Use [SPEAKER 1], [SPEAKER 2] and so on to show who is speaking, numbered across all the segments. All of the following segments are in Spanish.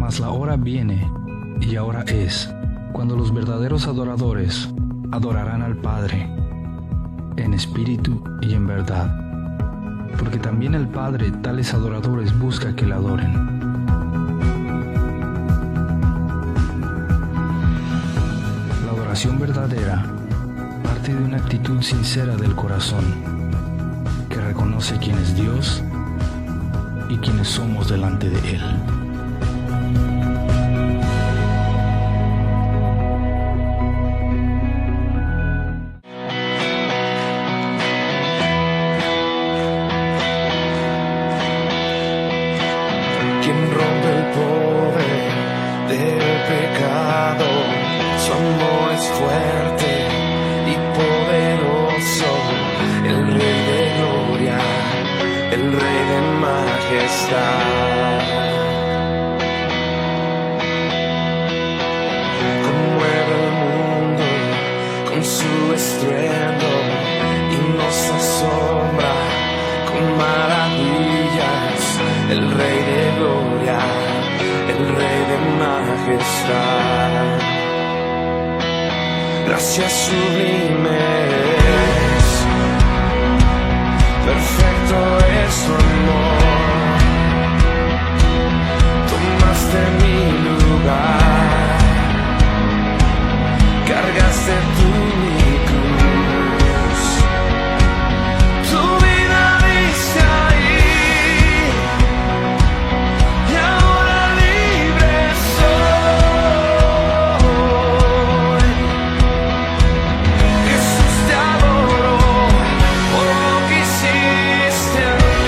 [SPEAKER 1] Mas la hora viene, y ahora es, cuando los verdaderos adoradores adorarán al Padre, en espíritu y en verdad, porque también el Padre tales adoradores busca que le adoren. La adoración verdadera parte de una actitud sincera del corazón, que reconoce quién es Dios y quiénes somos delante de Él.
[SPEAKER 2] Quien rompe el poder del pecado, su amor es fuerte y poderoso, el Rey de gloria, el Rey de majestad. Conmueve el mundo con su estruendo y nos asombra con maravillas, el Rey de gloria, el Rey de majestad. Gracias sublimes, perfecto es su amor. Tomaste mi lugar, cargaste tú mi cruz. Tu vida diste ahí, y ahora libre soy. Jesús, te adoro por lo que hiciste en mí.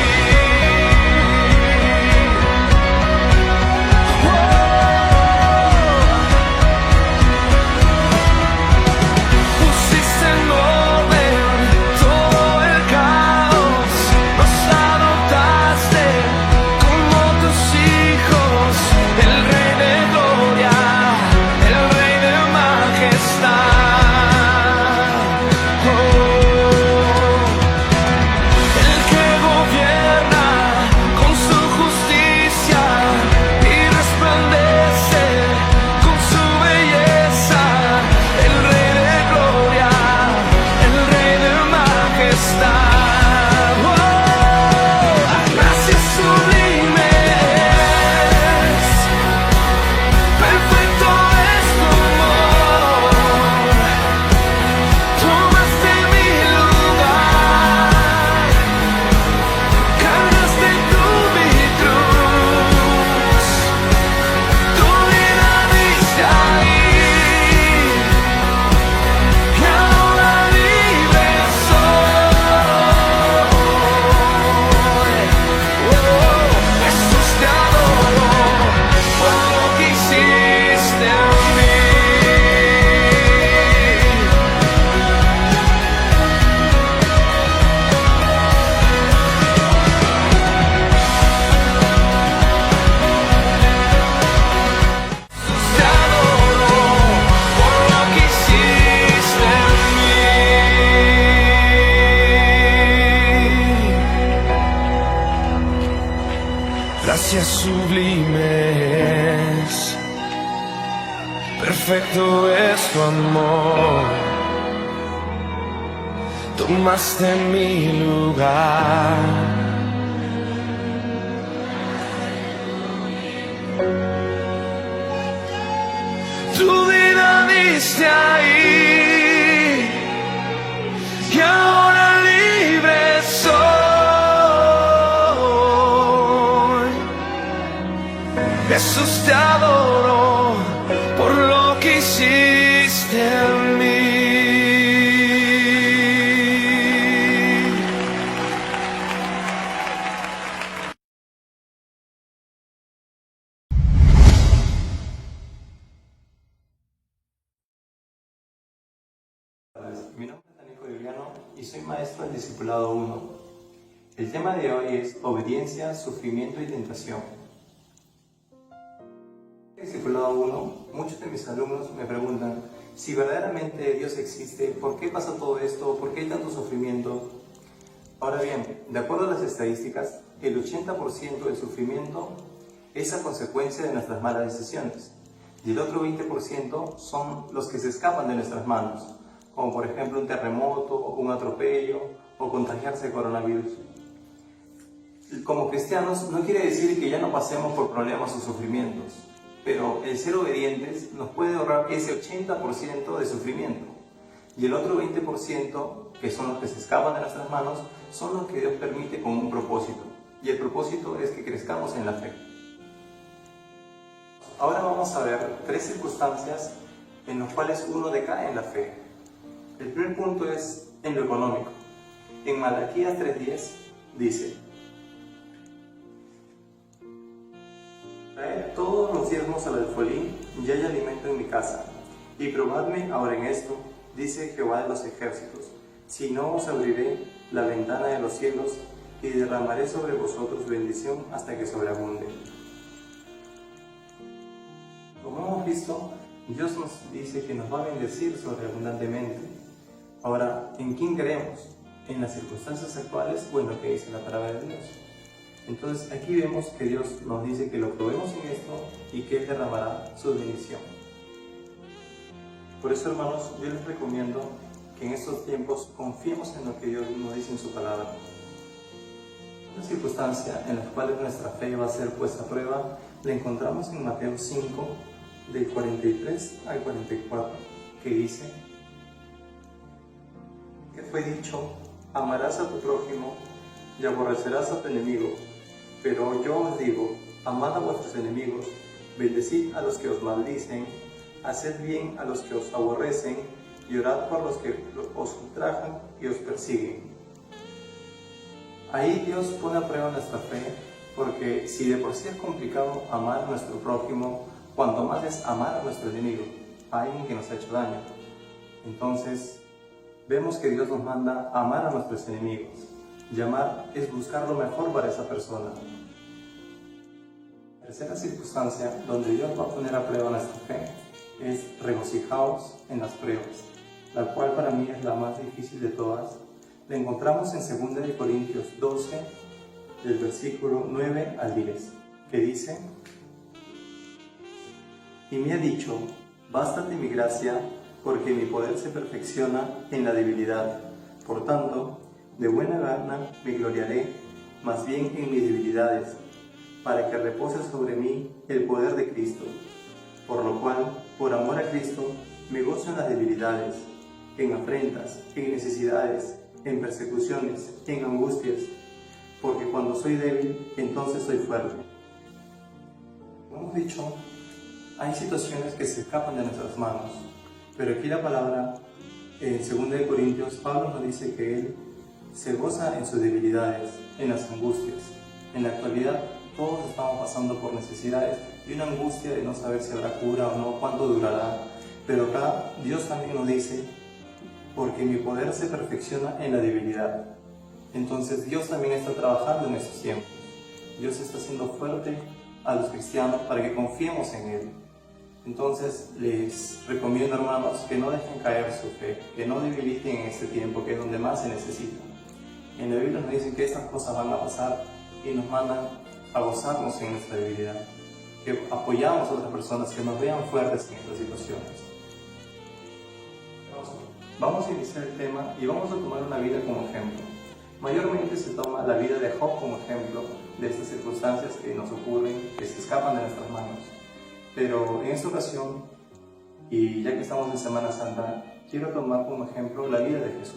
[SPEAKER 2] Pusiste en orden todo el caos, nos adoptaste como tus hijos, el Rey de gloria, el Rey de majestad. El que gobierna con su justicia y resplandece con su belleza, el Rey de gloria, el Rey de majestad. Gracias sublimes, perfecto es tu amor. Tomaste mi lugar, cargaste tú mi cruz. Tu vida diste ahí, y ahora libre soy. Jesús, te adoro por lo que hiciste en mí. Te adoro por lo que hiciste en mí. Gracias sublimes, perfecto es tu amor. Tomaste mi lugar, tu vida diste ahí, y ahora libre soy. Jesús, te adoro por lo que hiciste en mí.
[SPEAKER 3] Mi nombre es Daniel Corigliano y soy maestro del Discipulado 1. El tema de hoy es obediencia, sufrimiento y tentación. En el Discipulado 1, muchos de mis alumnos me preguntan si verdaderamente Dios existe, ¿por qué pasa todo esto? ¿Por qué hay tanto sufrimiento? Ahora bien, de acuerdo a las estadísticas, el 80% del sufrimiento es a consecuencia de nuestras malas decisiones. Y el otro 20% son los que se escapan de nuestras manos, como por ejemplo un terremoto, un atropello o contagiarse de coronavirus. Como cristianos no quiere decir que ya no pasemos por problemas o sufrimientos, pero el ser obedientes nos puede ahorrar ese 80% de sufrimiento. Y el otro 20%, que son los que se escapan de nuestras manos, son los que Dios permite con un propósito. Y el propósito es que crezcamos en la fe. Ahora vamos a ver 3 circunstancias en las cuales uno decae en la fe. El primer punto es en lo económico. En Malaquías 3:10 dice: traed todos los diezmos al alfolí, y hay alimento en mi casa. Y probadme ahora en esto, dice Jehová de los ejércitos, si no os abriré la ventana de los cielos y derramaré sobre vosotros bendición hasta que sobreabunde. Como hemos visto, Dios nos dice que nos va a bendecir sobreabundantemente. Ahora, ¿en quién creemos? ¿En las circunstancias actuales o en lo que dice la palabra de Dios? Entonces aquí vemos que Dios nos dice que lo probemos en esto y que Él derramará su bendición. Por eso, hermanos, yo les recomiendo que en estos tiempos confiemos en lo que Dios nos dice en su palabra. Una circunstancia en la cual nuestra fe va a ser puesta a prueba la encontramos en Mateo 5, del 43 al 44, que dice: que fue dicho, amarás a tu prójimo y aborrecerás a tu enemigo. Pero yo os digo, amad a vuestros enemigos, bendecid a los que os maldicen, haced bien a los que os aborrecen, y orad por los que os ultrajan y os persiguen. Ahí Dios pone a prueba nuestra fe, porque si de por sí es complicado amar a nuestro prójimo, cuanto más es amar a nuestro enemigo, a alguien que nos ha hecho daño. Entonces, vemos que Dios nos manda a amar a nuestros enemigos. Y amar es buscar lo mejor para esa persona. La tercera circunstancia donde Dios va a poner a prueba nuestra fe es regocijaos en las pruebas, la cual para mí es la más difícil de todas. La encontramos en 2 Corintios 12, del versículo 9 al 10, que dice: y me ha dicho, bástate mi gracia, porque mi poder se perfecciona en la debilidad. Por tanto, de buena gana me gloriaré, más bien en mis debilidades, para que repose sobre mí el poder de Cristo. Por lo cual, por amor a Cristo, me gozo en las debilidades, en afrentas, en necesidades, en persecuciones, en angustias, porque cuando soy débil, entonces soy fuerte. Como hemos dicho, hay situaciones que se escapan de nuestras manos, pero aquí la palabra, en 2 Corintios, Pablo nos dice que él se goza en sus debilidades, en las angustias. En la actualidad, todos estamos pasando por necesidades y una angustia de no saber si habrá cura o no, cuánto durará. Pero acá Dios también nos dice, porque mi poder se perfecciona en la debilidad. Entonces Dios también está trabajando en estos tiempos. Dios está haciendo fuerte a los cristianos para que confiemos en Él. Entonces les recomiendo, hermanos, que no dejen caer su fe, que no debiliten en este tiempo, que es donde más se necesita. En la Biblia nos dicen que estas cosas van a pasar y nos mandan a gozarnos en nuestra debilidad, que apoyamos a otras personas, que nos vean fuertes en estas situaciones. Vamos a iniciar el tema y vamos a tomar una vida como ejemplo. Mayormente se toma la vida de Job como ejemplo de estas circunstancias que nos ocurren, que se escapan de nuestras manos. Pero en esta ocasión, y ya que estamos en Semana Santa, quiero tomar como ejemplo la vida de Jesús.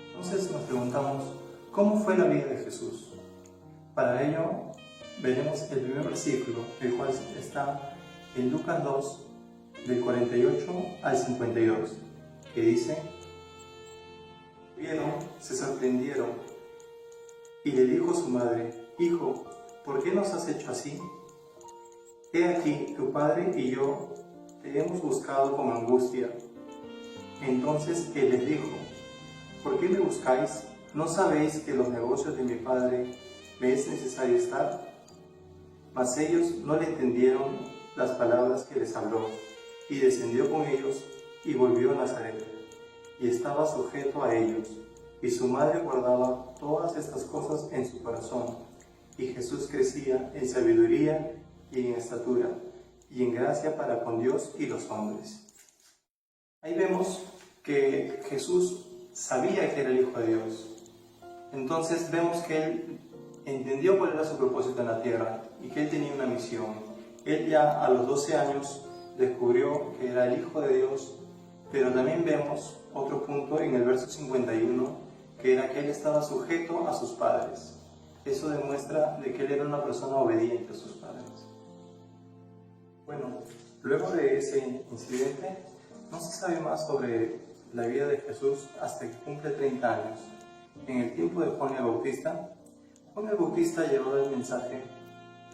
[SPEAKER 3] Entonces nos preguntamos, ¿cómo fue la vida de Jesús? Para ello, veremos el primer versículo, el cual está en Lucas 2, del 48 al 52, que dice: vieron, se sorprendieron, y le dijo a su madre: hijo, ¿por qué nos has hecho así? He aquí, tu padre y yo te hemos buscado con angustia. Entonces él les dijo: ¿por qué me buscáis? ¿No sabéis que en los negocios de mi padre me es necesario estar? Mas ellos no le entendieron las palabras que les habló, y descendió con ellos y volvió a Nazaret, y estaba sujeto a ellos, y su madre guardaba todas estas cosas en su corazón. y Jesús crecía en sabiduría y en estatura, y en gracia para con Dios y los hombres. Ahí vemos que Jesús sabía que era el Hijo de Dios. Entonces vemos que Él entendió cuál era su propósito en la tierra y que Él tenía una misión. Él ya a los 12 años descubrió que era el Hijo de Dios, pero también vemos otro punto en el verso 51, que era que Él estaba sujeto a sus padres. Eso demuestra de que Él era una persona obediente a sus padres. Bueno, luego de ese incidente, no se sabe más sobre la vida de Jesús hasta que cumple 30 años. En el tiempo de Juan el Bautista llevaba el mensaje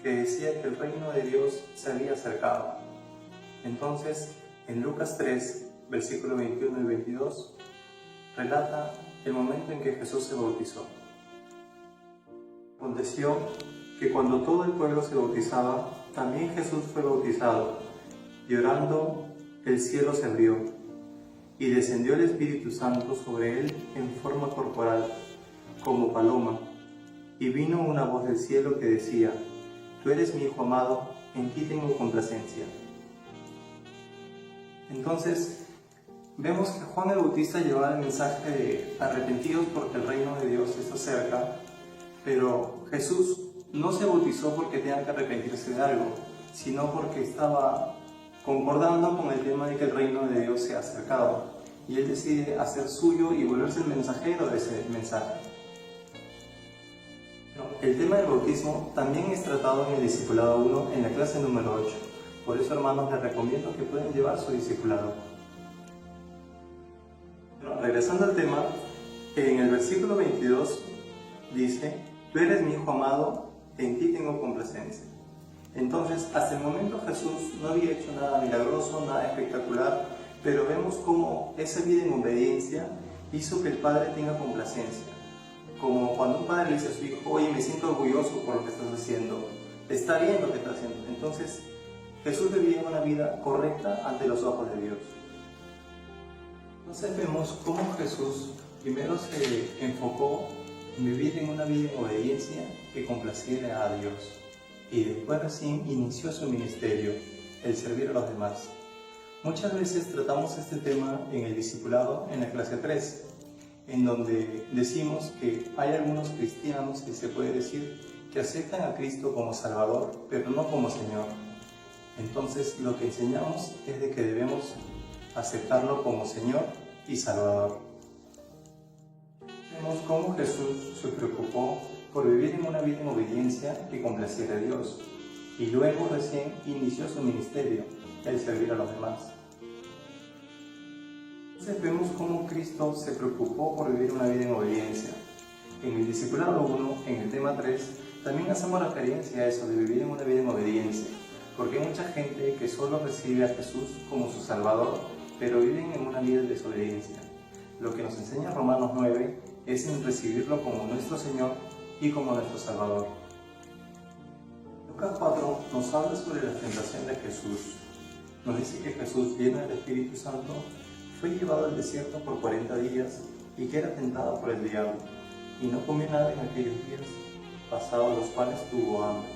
[SPEAKER 3] que decía que el reino de Dios se había acercado. Entonces, en Lucas 3, versículos 21 y 22, relata el momento en que Jesús se bautizó. Aconteció que cuando todo el pueblo se bautizaba, también Jesús fue bautizado, y orando, el cielo se abrió, y descendió el Espíritu Santo sobre él en forma corporal, como paloma, y vino una voz del cielo que decía: Tú eres mi Hijo amado, en ti tengo complacencia. Entonces, vemos que Juan el Bautista llevaba el mensaje de arrepentidos porque el reino de Dios está cerca, pero Jesús no se bautizó porque tenga que arrepentirse de algo, sino porque estaba concordando con el tema de que el reino de Dios se ha acercado, y él decide hacer suyo y volverse el mensajero de ese mensaje. El tema del bautismo también es tratado en el Discipulado 1 en la clase número 8, por eso, hermanos, les recomiendo que puedan llevar su discipulado. Regresando al tema, en el versículo 22 dice: Tú eres mi Hijo amado, en ti tengo complacencia. Entonces, hasta el momento Jesús no había hecho nada milagroso, nada espectacular, pero vemos cómo esa vida en obediencia hizo que el Padre tenga complacencia. Como cuando un padre le dice a su hijo: Oye, me siento orgulloso por lo que estás haciendo, está bien lo que estás haciendo. Entonces, Jesús vivía una vida correcta ante los ojos de Dios. Entonces vemos cómo Jesús primero se enfocó en vivir en una vida en obediencia que complaciera a Dios, y después recién inició su ministerio, el servir a los demás. Muchas veces tratamos este tema en el discipulado en la clase 3, en donde decimos que hay algunos cristianos que se puede decir que aceptan a Cristo como Salvador, pero no como Señor. Entonces, lo que enseñamos es de que debemos aceptarlo como Señor y Salvador. Vemos cómo Jesús se preocupó por vivir en una vida en obediencia que complaciera a Dios, y luego recién inició su ministerio, el servir a los demás. Entonces vemos cómo Cristo se preocupó por vivir una vida en obediencia. En el Discipulado 1, en el tema 3, también hacemos referencia a eso de vivir en una vida en obediencia, porque hay mucha gente que solo recibe a Jesús como su Salvador, pero viven en una vida de desobediencia. Lo que nos enseña Romanos 9 es en recibirlo como nuestro Señor y como nuestro Salvador. Lucas 4 nos habla sobre la tentación de Jesús. Nos dice que Jesús, lleno del Espíritu Santo, fue llevado al desierto por 40 días y que era tentado por el diablo, y no comió nada en aquellos días, pasados los cuales tuvo hambre.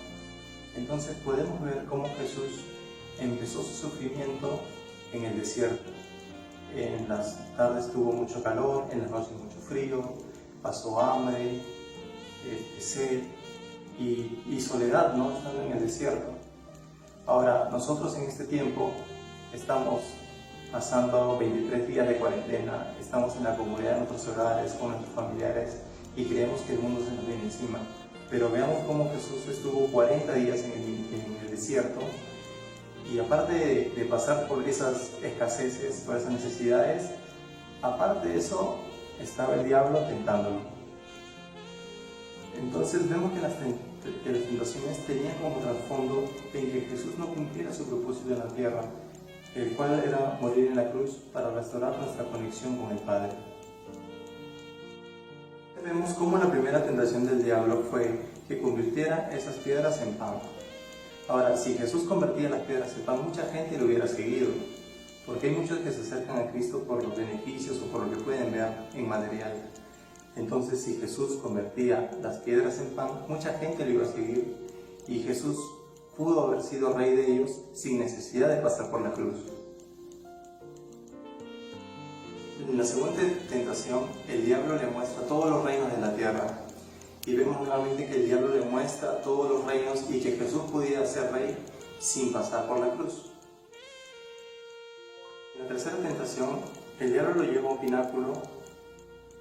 [SPEAKER 3] Entonces podemos ver cómo Jesús empezó su sufrimiento en el desierto. En las tardes tuvo mucho calor, en las noches mucho frío, pasó hambre, sed y soledad, ¿no? Estando en el desierto. Ahora, nosotros en este tiempo estamos pasando 23 días de cuarentena, estamos en la comunidad de nuestros hogares, con nuestros familiares, y creemos que el mundo se nos viene encima. Pero veamos cómo Jesús estuvo 40 días en el desierto, y aparte de pasar por esas escaseces, por esas necesidades, aparte de eso, estaba el diablo tentándolo. Entonces vemos que las tentaciones tenían como trasfondo en que Jesús no cumpliera su propósito en la tierra, el cual era morir en la cruz para restaurar nuestra conexión con el Padre. Vemos cómo la primera tentación del diablo fue que convirtiera esas piedras en pan. Ahora, si Jesús convertía las piedras en pan, mucha gente lo hubiera seguido, porque hay muchos que se acercan a Cristo por los beneficios o por lo que pueden ver en material. Entonces, si Jesús convertía las piedras en pan, mucha gente lo iba a seguir, y Jesús pudo haber sido rey de ellos sin necesidad de pasar por la cruz. En la segunda tentación, el diablo le muestra todos los reinos de la tierra, y vemos nuevamente que el diablo le muestra todos los reinos y que Jesús podía ser rey sin pasar por la cruz. En la tercera tentación, el diablo lo lleva a un pináculo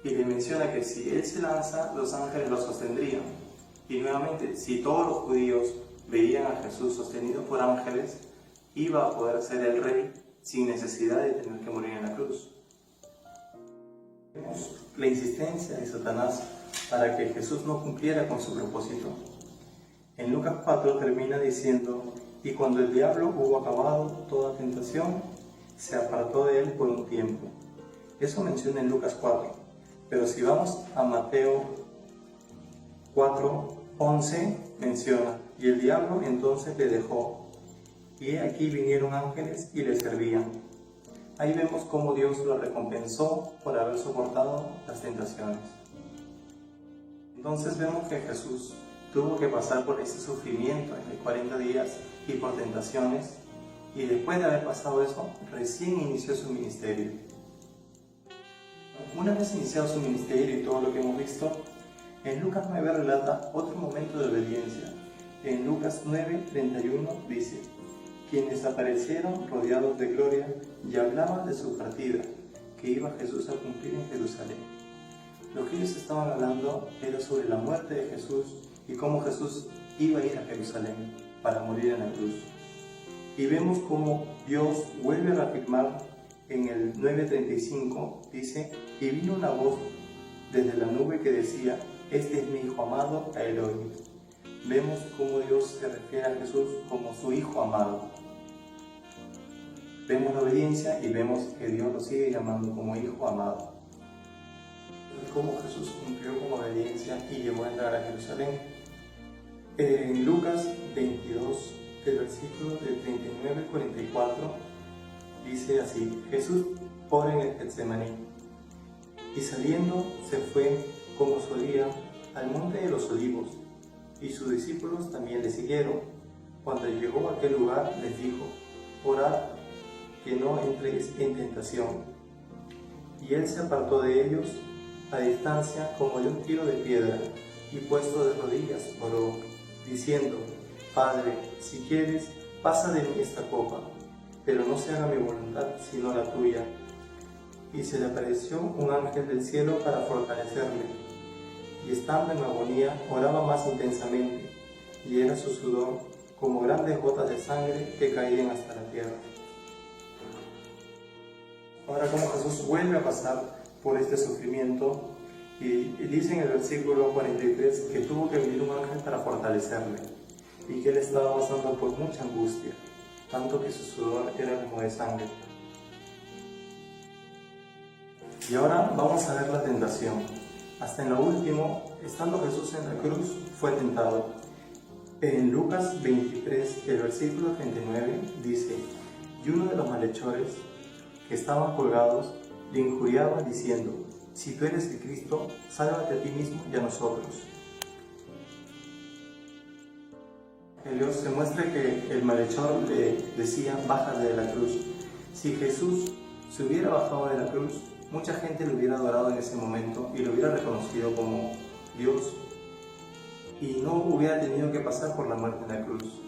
[SPEAKER 3] y le menciona que si él se lanza, los ángeles lo sostendrían. Y nuevamente, si todos los judíos veían a Jesús sostenido por ángeles, iba a poder ser el rey sin necesidad de tener que morir en la cruz. Vemos la insistencia de Satanás para que Jesús no cumpliera con su propósito. En Lucas 4 termina diciendo: y cuando el diablo hubo acabado toda tentación, se apartó de él por un tiempo. Eso menciona en Lucas 4, pero si vamos a Mateo 4:11, menciona: y el diablo entonces le dejó, y aquí vinieron ángeles y le servían. Ahí vemos cómo Dios lo recompensó por haber soportado las tentaciones. Entonces vemos que Jesús tuvo que pasar por ese sufrimiento de 40 días y por tentaciones, y después de haber pasado eso, recién inició su ministerio. Una vez iniciado su ministerio y todo lo que hemos visto, en Lucas 9 relata otro momento de obediencia. En Lucas 9:31 dice: quienes aparecieron rodeados de gloria y hablaban de su partida, que iba Jesús a cumplir en Jerusalén. Lo que ellos estaban hablando era sobre la muerte de Jesús y cómo Jesús iba a ir a Jerusalén para morir en la cruz. Y vemos cómo Dios vuelve a reafirmar en el 9:35, dice: y vino una voz desde la nube que decía: este es mi Hijo amado, a él oíd. Vemos cómo Dios se refiere a Jesús como su Hijo amado. Vemos la obediencia y vemos que Dios lo sigue llamando como Hijo amado. Cómo Jesús cumplió con obediencia y llegó a entrar a Jerusalén. En Lucas 22, del versículo del 39 al 44, dice así: Jesús ora en el Getsemaní, y saliendo se fue, como solía, al monte de los olivos, y sus discípulos también le siguieron. Cuando llegó a aquel lugar les dijo: orad que no entréis en tentación. Y él se apartó de ellos a distancia como de un tiro de piedra, y puesto de rodillas oró, diciendo: Padre, si quieres, pasa de mí esta copa, pero no se haga mi voluntad sino la tuya. Y se le apareció un ángel del cielo para fortalecerle, y estando en agonía oraba más intensamente, y era su sudor como grandes gotas de sangre que caían hasta la tierra. Ahora, como Jesús vuelve a pasar por este sufrimiento, y dice en el versículo 43 que tuvo que venir un ángel para fortalecerle, y que él estaba pasando por mucha angustia, tanto que su sudor era como de sangre. Y ahora vamos a ver la tentación. Hasta en lo último, estando Jesús en la cruz, fue tentado. En Lucas 23, el versículo 39, dice: y uno de los malhechores que estaban colgados le injuriaba diciendo: si tú eres el Cristo, sálvate a ti mismo y a nosotros. Dios se muestra que el malhechor le decía: bájate de la cruz. Si Jesús se hubiera bajado de la cruz, mucha gente lo hubiera adorado en ese momento y lo hubiera reconocido como Dios, y no hubiera tenido que pasar por la muerte en la cruz.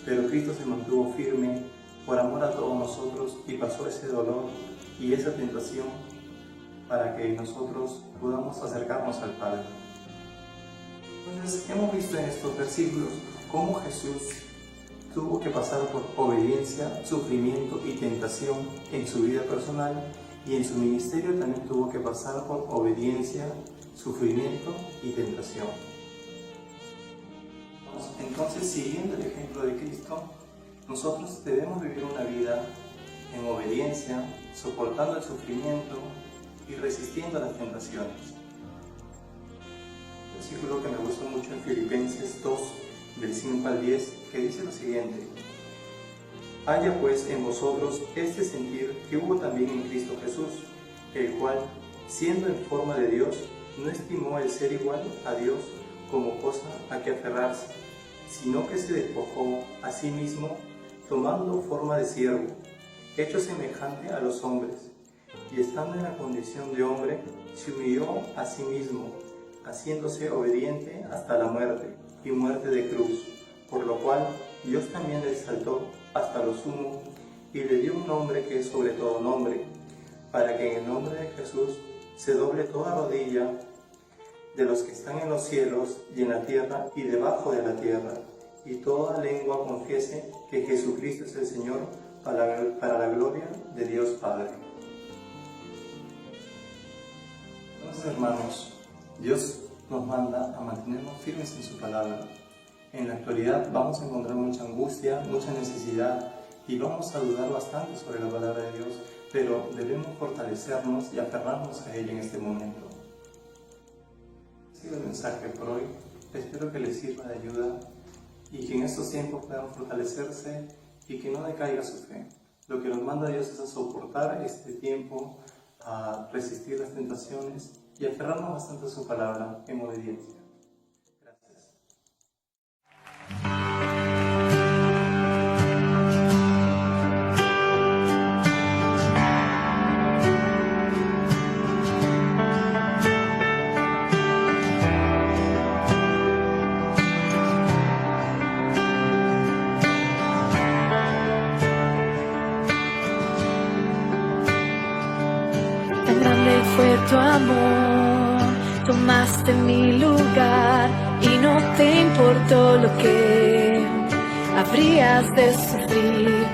[SPEAKER 3] Pero Cristo se mantuvo firme por amor a todos nosotros y pasó ese dolor y esa tentación para que nosotros podamos acercarnos al Padre. Entonces, hemos visto en estos versículos cómo Jesús tuvo que pasar por obediencia, sufrimiento y tentación en su vida personal, y en su ministerio también tuvo que pasar por obediencia, sufrimiento y tentación. Entonces, siguiendo el ejemplo de Cristo, nosotros debemos vivir una vida en obediencia, soportando el sufrimiento y resistiendo las tentaciones. Un versículo que me gusta mucho en Filipenses 2, del 5 al 10, que dice lo siguiente: haya pues en vosotros este sentir que hubo también en Cristo Jesús, el cual, siendo en forma de Dios, no estimó el ser igual a Dios como cosa a que aferrarse, sino que se despojó a sí mismo, tomando forma de siervo, hecho semejante a los hombres, y estando en la condición de hombre, se humilló a sí mismo, haciéndose obediente hasta la muerte, y muerte de cruz, por lo cual Dios también le exaltó hasta lo sumo, y le dio un nombre que es sobre todo nombre, para que en el nombre de Jesús se doble toda rodilla de los que están en los cielos y en la tierra y debajo de la tierra, y toda lengua confiese que Jesucristo es el Señor, para la gloria de Dios Padre. Entonces, hermanos, Dios nos manda a mantenernos firmes en su palabra. En la actualidad vamos a encontrar mucha angustia, mucha necesidad, y vamos a dudar bastante sobre la palabra de Dios, pero debemos fortalecernos y aferrarnos a ella en este momento. Este ha sido el mensaje por hoy. Espero que les sirva de ayuda y que en estos tiempos puedan fortalecerse y que no decaiga su fe. Lo que nos manda Dios es a soportar este tiempo, a resistir las tentaciones y aferrarnos bastante a su palabra en obediencia. Gracias.
[SPEAKER 4] Tan grande fue tu amor, tomaste mi lugar y no te importó lo que habrías de sufrir.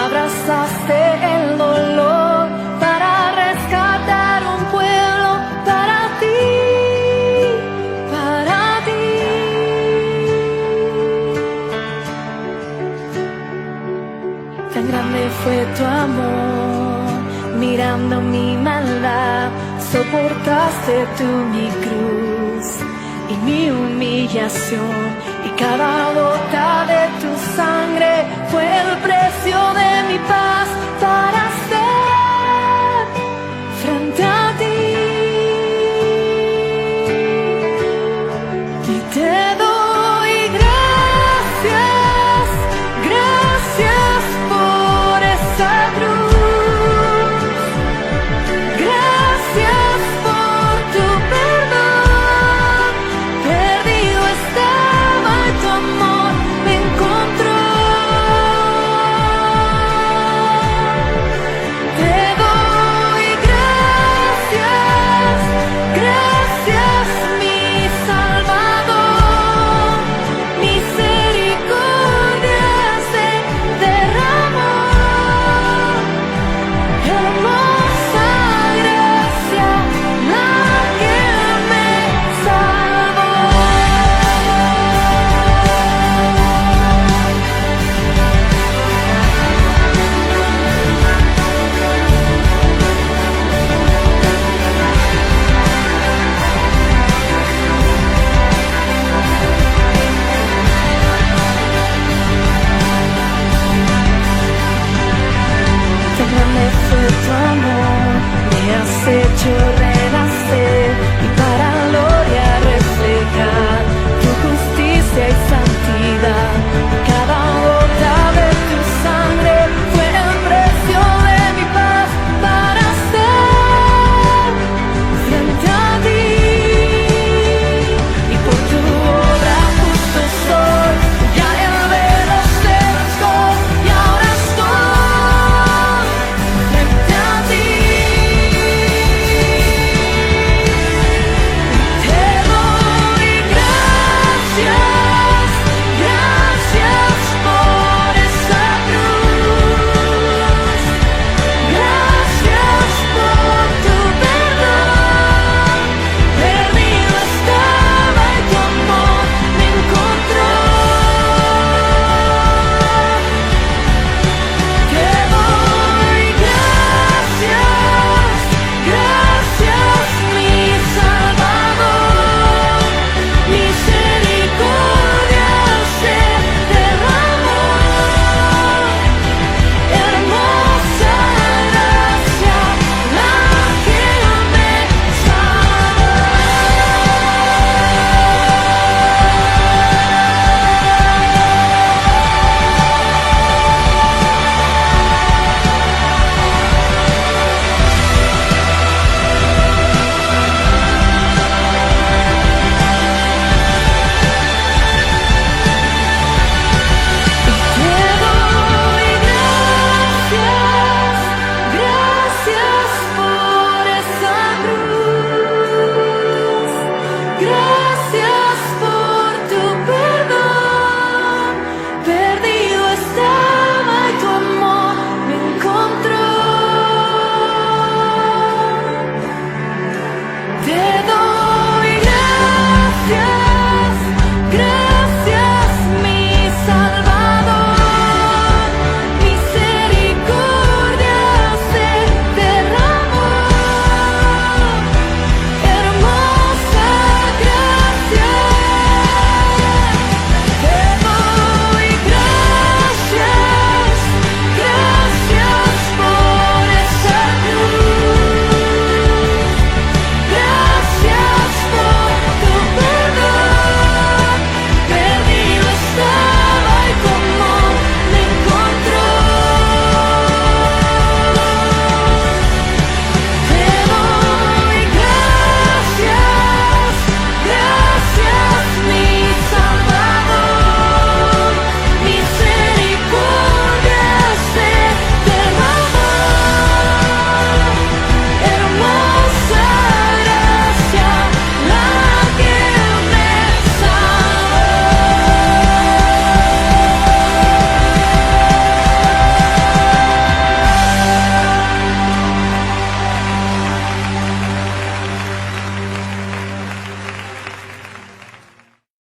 [SPEAKER 4] Abrazaste el dolor para rescatar un pueblo para ti, para ti. Tan grande fue tu amor, mirando mi maldad, soportaste tú mi cruz y mi humillación, y cada dolor